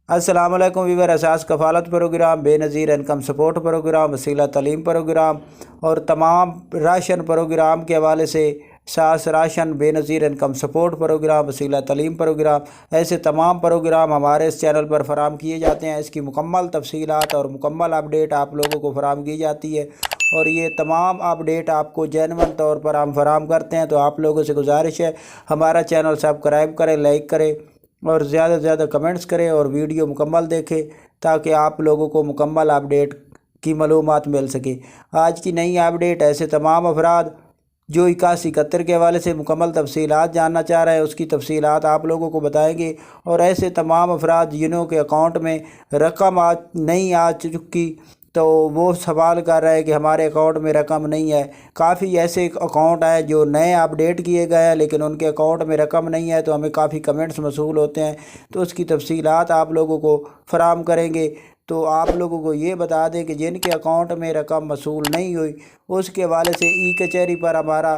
السلام علیکم ویور، اساس کفالت پروگرام، بے نظیر انکم سپورٹ پروگرام، وسیلہ تعلیم پروگرام اور تمام راشن پروگرام کے حوالے سے اساس راشن، بے نظیر انکم سپورٹ پروگرام، وسیلہ تعلیم پروگرام، ایسے تمام پروگرام ہمارے اس چینل پر فراہم کیے جاتے ہیں۔ اس کی مکمل تفصیلات اور مکمل اپڈیٹ آپ لوگوں کو فراہم کی جاتی ہے، اور یہ تمام اپڈیٹ آپ کو جینوئن طور پر ہم فراہم کرتے ہیں۔ تو آپ لوگوں سے گزارش ہے ہمارا چینل سبسکرائب کریں، لائک کریں اور زیادہ سے زیادہ کمنٹس کریں اور ویڈیو مکمل دیکھیں تاکہ آپ لوگوں کو مکمل اپڈیٹ کی معلومات مل سکے۔ آج کی نئی اپڈیٹ، ایسے تمام افراد جو 8171 کے حوالے سے مکمل تفصیلات جاننا چاہ رہے ہیں، اس کی تفصیلات آپ لوگوں کو بتائیں گے، اور ایسے تمام افراد جنہوں کے اکاؤنٹ میں رقم نہیں آ چکی تو وہ سوال کر رہے ہیں کہ ہمارے اکاؤنٹ میں رقم نہیں ہے۔ کافی ایسے اکاؤنٹ ہیں جو نئے اپڈیٹ کیے گئے ہیں لیکن ان کے اکاؤنٹ میں رقم نہیں ہے، تو ہمیں کافی کمنٹس موصول ہوتے ہیں، تو اس کی تفصیلات آپ لوگوں کو فراہم کریں گے۔ تو آپ لوگوں کو یہ بتا دیں کہ جن کے اکاؤنٹ میں رقم موصول نہیں ہوئی، اس کے حوالے سے ای کچہری پر ہمارا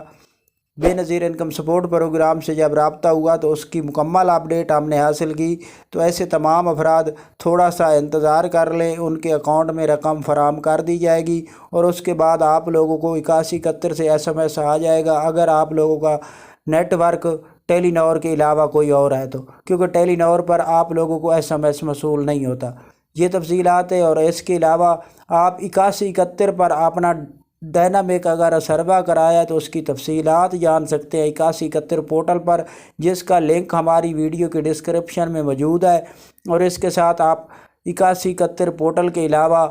بے نظیر انکم سپورٹ پروگرام سے جب رابطہ ہوا تو اس کی مکمل اپڈیٹ ہم نے حاصل کی۔ تو ایسے تمام افراد تھوڑا سا انتظار کر لیں، ان کے اکاؤنٹ میں رقم فراہم کر دی جائے گی، اور اس کے بعد آپ لوگوں کو 8171 سے SMS آ جائے گا اگر آپ لوگوں کا نیٹ ورک ٹیلی نور کے علاوہ کوئی اور ہے تو، کیونکہ ٹیلی نور پر آپ لوگوں کو SMS موصول نہیں ہوتا۔ یہ تفصیلات ہے، اور اس کے علاوہ آپ 8171 پر اپنا ڈائنامک اگر سروا کرایا تو اس کی تفصیلات جان سکتے ہیں 8171 پورٹل پر، جس کا لنک ہماری ویڈیو کے ڈسکرپشن میں موجود ہے۔ اور اس کے ساتھ آپ 8171 پورٹل کے علاوہ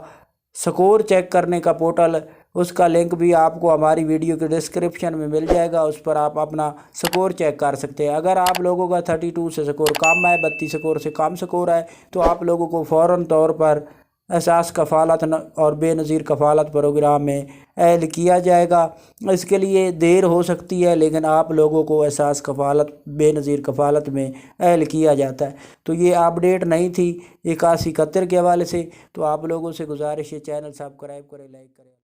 سکور چیک کرنے کا پورٹل، اس کا لنک بھی آپ کو ہماری ویڈیو کے ڈسکرپشن میں مل جائے گا، اس پر آپ اپنا سکور چیک کر سکتے ہیں۔ اگر آپ لوگوں کا 32 سے سکور کم ہے، 32 سکور سے کم سکور ہے، تو آپ لوگوں کو فوراً طور پر اساس کفالت اور بے نظیر کفالت پروگرام میں اہل کیا جائے گا۔ اس کے لیے دیر ہو سکتی ہے لیکن آپ لوگوں کو اساس کفالت بے نظیر کفالت میں اہل کیا جاتا ہے۔ تو یہ اپڈیٹ نہیں تھی 8171 کے حوالے سے، تو آپ لوگوں سے گزارش ہے چینل سبسکرائب کریں، لائک کریں۔